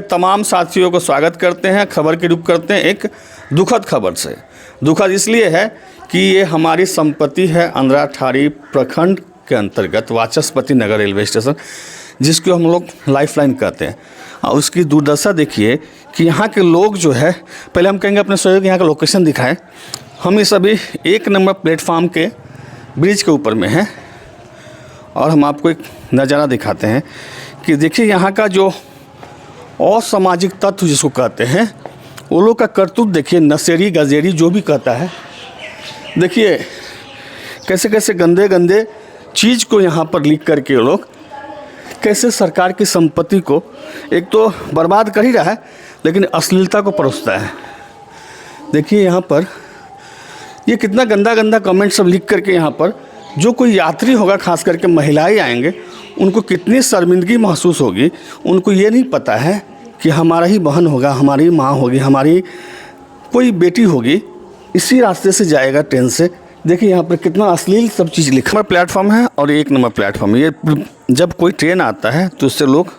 तमाम साथियों को स्वागत करते हैं। खबर की रुख करते हैं एक दुखद खबर से। दुखद इसलिए है कि ये हमारी संपत्ति है अंद्राठाड़ी प्रखंड के अंतर्गत वाचस्पति नगर रेलवे स्टेशन, जिसको हम लोग लाइफलाइन कहते हैं। और उसकी दुर्दशा देखिए कि यहाँ के लोग जो है, पहले हम कहेंगे अपने सहयोग यहाँ का लोकेशन दिखाएं। हम इस अभी 1 नंबर प्लेटफार्म के ब्रिज के ऊपर में हैं और हम आपको एक नज़ारा दिखाते हैं कि देखिए यहाँ का जो असामाजिक तत्व जिसको कहते हैं, वो लोग का करतूत देखिए, नशेड़ी गजेरी जो भी कहता है। देखिए कैसे कैसे गंदे गंदे चीज़ को यहाँ पर लिख करके वो लोग कैसे सरकार की संपत्ति को एक तो बर्बाद कर ही रहा है, लेकिन अश्लीलता को परोसता है। देखिए यहाँ पर ये कितना गंदा गंदा कमेंट सब लिख करके यहाँ पर जो कोई यात्री होगा, खास करके महिलाएं आएंगे, उनको कितनी शर्मिंदगी महसूस होगी। उनको ये नहीं पता है कि हमारा ही बहन होगा, हमारी माँ होगी, हमारी कोई बेटी होगी, इसी रास्ते से जाएगा ट्रेन से। देखिए यहाँ पर कितना अश्लील सब चीज़ लिखा। प्लेटफॉर्म है और 1 नंबर प्लेटफॉर्म। ये जब कोई ट्रेन आता है तो उससे लोग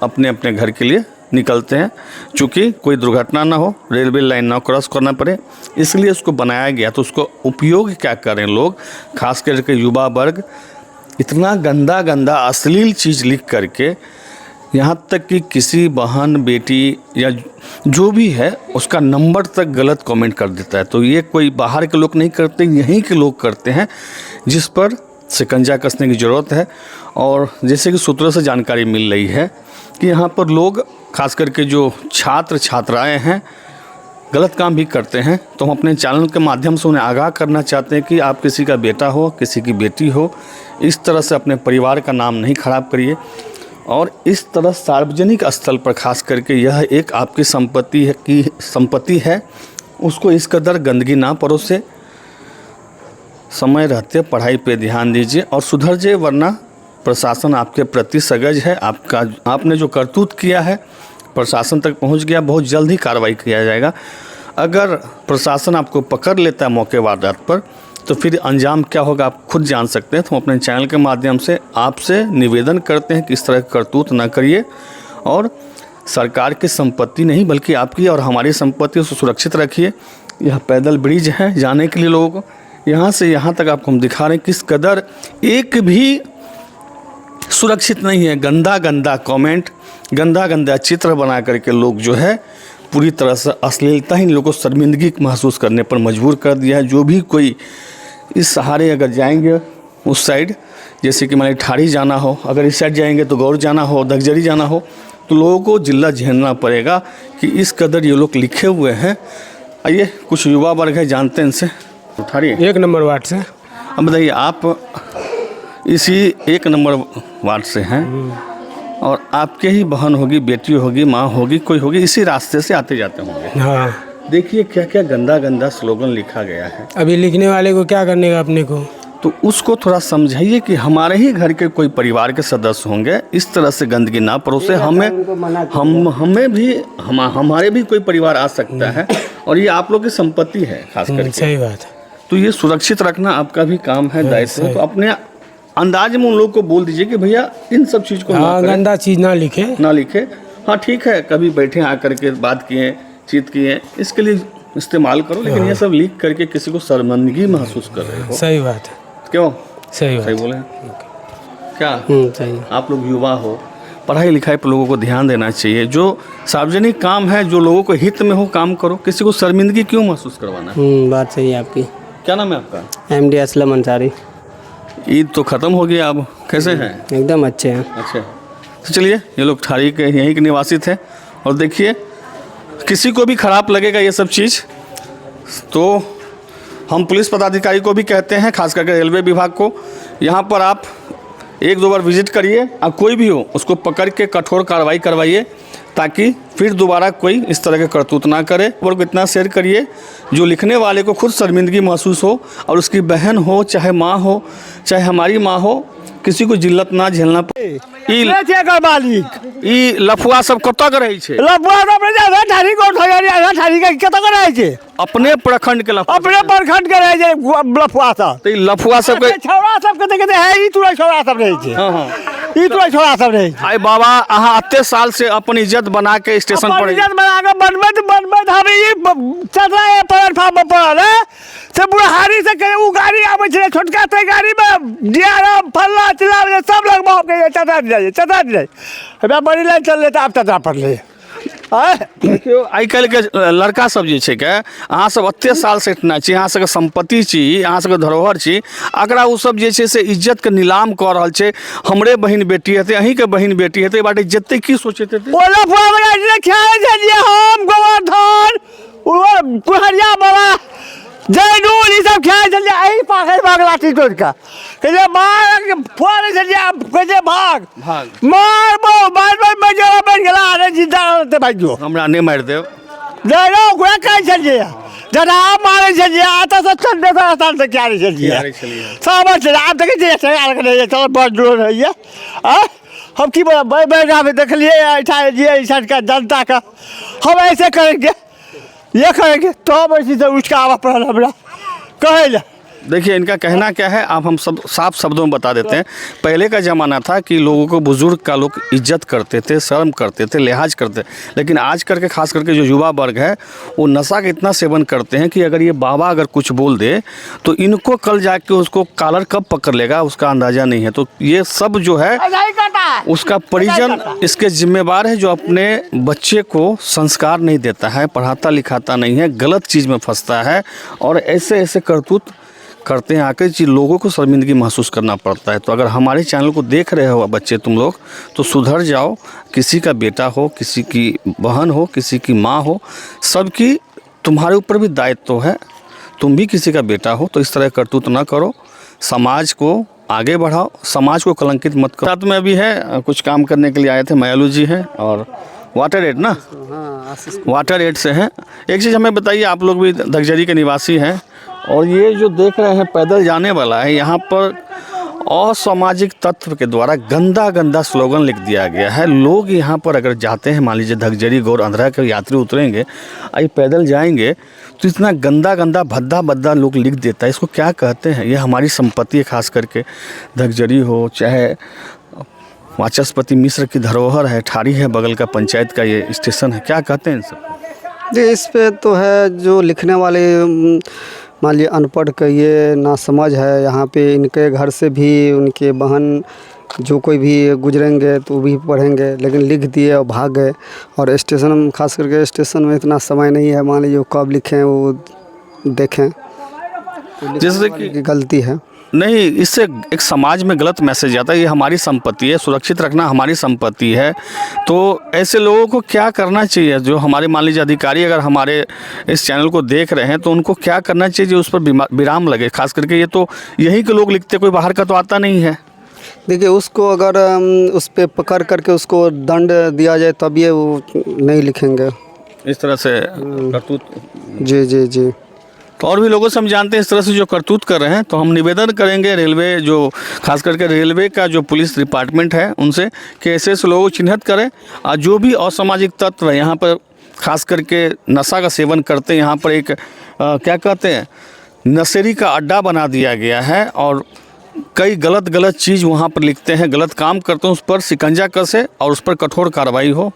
अपने अपने घर के लिए निकलते हैं, चूँकि कोई दुर्घटना ना हो, रेलवे लाइन ना क्रॉस करना पड़े, इसलिए उसको बनाया गया। तो उसको उपयोग क्या करें लोग, खास करके युवा वर्ग, इतना गंदा गंदा अश्लील चीज़ लिख करके, यहाँ तक कि किसी बहन बेटी या जो भी है उसका नंबर तक गलत कमेंट कर देता है। तो ये कोई बाहर के लोग नहीं करते, यहीं के लोग करते हैं, जिस पर शिकंजा कसने की ज़रूरत है। और जैसे कि सूत्रों से जानकारी मिल रही है कि यहाँ पर लोग, खास करके जो छात्र छात्राएं हैं, गलत काम भी करते हैं। तो हम अपने चैनल के माध्यम से उन्हें आगाह करना चाहते हैं कि आप किसी का बेटा हो, किसी की बेटी हो, इस तरह से अपने परिवार का नाम नहीं खराब करिए। और इस तरह सार्वजनिक स्थल पर खास करके यह एक आपकी संपत्ति है, उसको इस कदर गंदगी ना परोसे। समय रहते पढ़ाई पे ध्यान दीजिए और सुधर जाइए, वरना प्रशासन आपके प्रति सजग है। आपने जो करतूत किया है प्रशासन तक पहुंच गया, बहुत जल्द ही कार्रवाई किया जाएगा। अगर प्रशासन आपको पकड़ लेता है मौके वारदात पर, तो फिर अंजाम क्या होगा आप खुद जान सकते हैं। तो हम अपने चैनल के माध्यम से आपसे निवेदन करते हैं कि इस तरह करतूत ना करिए और सरकार की संपत्ति नहीं बल्कि आपकी और हमारी संपत्ति उसको सुरक्षित रखिए। यह पैदल ब्रिज है जाने के लिए लोगों को, यहाँ से यहाँ तक आपको हम दिखा रहे हैं किस कदर एक भी सुरक्षित नहीं है। गंदा गंदा कमेंट, गंदा गंदा चित्र बना करके लोग जो है पूरी तरह से अश्लीलता ही लोगों को शर्मिंदगी महसूस करने पर मजबूर कर दिया है। जो भी कोई इस सहारे अगर जाएंगे उस साइड, जैसे कि मान लीजिए ठाड़ी जाना हो, अगर इस साइड जाएंगे तो गौर जाना हो, दगजरी जाना हो, तो लोगों को जिला झेलना पड़ेगा कि इस कदर ये लोग लिखे हुए हैं। आइए कुछ युवा वर्ग है, जानते हैं इनसे। ठाड़ी 1 नंबर वार्ड से। अब बताइए, आप इसी 1 नंबर वार्ड से हैं और आपके ही बहन होगी, बेटी होगी, माँ होगी, कोई होगी, इसी रास्ते से आते जाते होंगे। हाँ, देखिए क्या क्या गंदा गंदा स्लोगन लिखा गया है। अभी लिखने वाले को क्या करने का अपने को, तो उसको थोड़ा समझाइए कि हमारे ही घर के कोई परिवार के सदस्य होंगे, इस तरह से गंदगी ना परोसे। हमें भी हमारे भी कोई परिवार आ सकता है और ये आप लोग की संपत्ति है खास करके। सही बात है। तो ये सुरक्षित रखना आपका भी काम है, दायित्व है। तो अपने अंदाज में उन लोग को बोल दीजिए कि भैया इन सब चीज़ को गंदा चीज़ ना लिखे। हाँ ठीक है, कभी बैठे आकर के बात किए, चीत किए, इसके लिए इस्तेमाल करो, लेकिन ये सब लिख करके किसी को शर्मिंदगी महसूस कर रहे हो। सही बात है। क्यों? सही बोले क्या? सही। आप लोग युवा हो, पढ़ाई लिखाई पर लोगों को ध्यान देना चाहिए। जो सार्वजनिक काम है, जो लोगों को हित में हो, काम करो। किसी को शर्मिंदगी क्यों महसूस करवाना? बात सही है आपकी। क्या नाम है आपका? MD असलम अंसारी। ईद तो ख़त्म हो गया, अब कैसे हैं? एकदम अच्छे हैं। अच्छा, तो चलिए, ये लोग ठाड़ी के यहीं के निवासी थे। और देखिए, किसी को भी ख़राब लगेगा ये सब चीज़, तो हम पुलिस पदाधिकारी को भी कहते हैं, खास करके रेलवे विभाग को, यहाँ पर आप 1-2 बार विजिट करिए और कोई भी हो उसको पकड़ के कठोर कार्रवाई करवाइए, ताकि फिर दोबारा कोई इस तरह के करतूत ना करे। और इतना शेयर करिए जो लिखने वाले को खुद शर्मिंदगी महसूस हो और उसकी बहन हो, चाहे माँ हो, चाहे हमारी माँ हो, किसी को जिल्लत ना झेलना पड़े। ई लफुआ सब कतऽ करे छे? लफुआ सब रे ठाड़ी को ठाड़ी के कतऽ करे छे? अपने प्रखंड के लफुआ, अपने प्रखंड के रहे छे लफुआ सब। तो ई लफुआ सब के छौड़ा सब कते कते है, ई तुरा छौड़ा सब रहे छे। हां हां ई तो छोड़ा सब नहीं आई बाबा अहाँ अत्ते साल से अपन इज्जत बना के स्टेशन पर इज्जत बना के बनबैत हम ई चदरा प्लेटफॉर्म पर पड़ल है से बुढ़ारी से करे उ गाड़ी आबै छै छोटका ते गाड़ी में डियारा फल्ला चिल्ला सब लोग बाप के चदरा जाए हमरा बड़ी लाइन चल त आब चदरा पड़ले देखियो आइ काल्हि के लड़का सब जे छै के अहाँ सब अत्ते साल से इतना छी अहाँ सबके संपत्ति छी अहाँ सबके धरोहर छी अकरा उ सब जे छै से इज्जत के नीलाम कऽ रहल छै हमरे बहिन बेटी हेतै अहीं के बहिन बेटी हेतै बाटे जते की सोचैत हेतै बोला फोड़ा जे खाए छलिए हम गोवर्धन पुहरिया बाबा जैनूल ई सब खाए छलिए एही पाखरि बागला टी तोड़ का कहले मार फोड़ छलिए कहले भाग मार बजा बन गेला अरे जिंदा रहते भाइयो हमरा नहि मारि देब जरो कोई कहै छलिए जना मारे छलिए आता से चल देता स्थान से क्या छलिए सब चल आप देखे जे सरकार के नहीं चल बड़ दूर है ये हम की बोला बैठा में देख लिए ऐसा ये इस का जनता का हम ऐसे करेंगे ये करेंगे तो हम ऐसी से उसका आवा पड़ा हमरा कहे देखिए इनका कहना क्या है आप हम सब साफ शब्दों में बता देते हैं। पहले का ज़माना था कि लोगों को बुजुर्ग का लोग इज्जत करते थे, शर्म करते थे, लिहाज करते, लेकिन आज करके खास करके जो युवा वर्ग है वो नशा का इतना सेवन करते हैं कि अगर ये बाबा अगर कुछ बोल दे तो इनको कल जाके उसको कॉलर कब पकड़ लेगा उसका अंदाज़ा नहीं है। तो ये सब जो है उसका परिजन इसके जिम्मेवार है जो अपने बच्चे को संस्कार नहीं देता है, पढ़ाता लिखाता नहीं है, गलत चीज़ में फंसता है और ऐसे ऐसे करतूत करते हैं आकर जी लोगों को शर्मिंदगी महसूस करना पड़ता है। तो अगर हमारे चैनल को देख रहे हो बच्चे तुम लोग तो सुधर जाओ। किसी का बेटा हो, किसी की बहन हो, किसी की माँ हो, सबकी तुम्हारे ऊपर भी दायित्व है। तुम भी किसी का बेटा हो तो इस तरह करतूत ना करो, समाज को आगे बढ़ाओ, समाज को कलंकित मत करो। साथ में अभी है कुछ काम करने के लिए आए थे मायालू जी हैं और वाटर एड ना, वाटर एड से हैं। एक चीज़ हमें बताइए, आप लोग भी धगजरी के निवासी हैं और ये जो देख रहे हैं पैदल जाने वाला है, यहाँ पर असामाजिक तत्व के द्वारा गंदा गंदा स्लोगन लिख दिया गया है। लोग यहाँ पर अगर जाते हैं, मान लीजिए धगजरी गौर अंधरा के यात्री उतरेंगे, आई पैदल जाएंगे तो इतना गंदा गंदा भद्दा भद्दा लोग लिख देता है। इसको क्या कहते हैं? ये हमारी संपत्ति है, खास करके धगजरी हो चाहे वाचस्पति मिश्र की धरोहर है, ठारी है, बगल का पंचायत का ये स्टेशन है, क्या कहते हैं इन सब? जी इस पे तो है जो लिखने वाले मान लीजिए अनपढ़ का ये नासमझ है। यहाँ पे इनके घर से भी उनके बहन जो कोई भी गुजरेंगे तो भी पढ़ेंगे, लेकिन लिख दिए और भाग गए। और स्टेशन में खास करके स्टेशन में इतना समय नहीं है, मान लीजिए कब लिखें वो देखें, जैसे कि गलती है नहीं, इससे एक समाज में गलत मैसेज आता है। ये हमारी संपत्ति है, सुरक्षित रखना हमारी संपत्ति है। तो ऐसे लोगों को क्या करना चाहिए? जो हमारे मान लीजिए अधिकारी अगर हमारे इस चैनल को देख रहे हैं तो उनको क्या करना चाहिए जो उस पर विराम लगे? खास करके ये तो यहीं के लोग लिखते, कोई बाहर का तो आता नहीं है। देखिए उसको अगर उस पर पकड़ करके उसको दंड दिया जाए तब ये वो नहीं लिखेंगे इस तरह से करतूत। जी जी जी। तो और भी लोगों से हम जानते हैं इस तरह से जो करतूत कर रहे हैं, तो हम निवेदन करेंगे रेलवे जो खास करके रेलवे का जो पुलिस डिपार्टमेंट है उनसे कि ऐसे ऐसे लोगों को चिन्हित करें और जो भी असामाजिक तत्व है यहाँ पर खास करके नशा का सेवन करते हैं, यहाँ पर एक क्या कहते हैं नशेरी का अड्डा बना दिया गया है और कई गलत चीज़ वहाँ पर लिखते हैं, गलत काम करते हैं, उस पर शिकंजा कसे और उस पर कठोर कार्रवाई हो।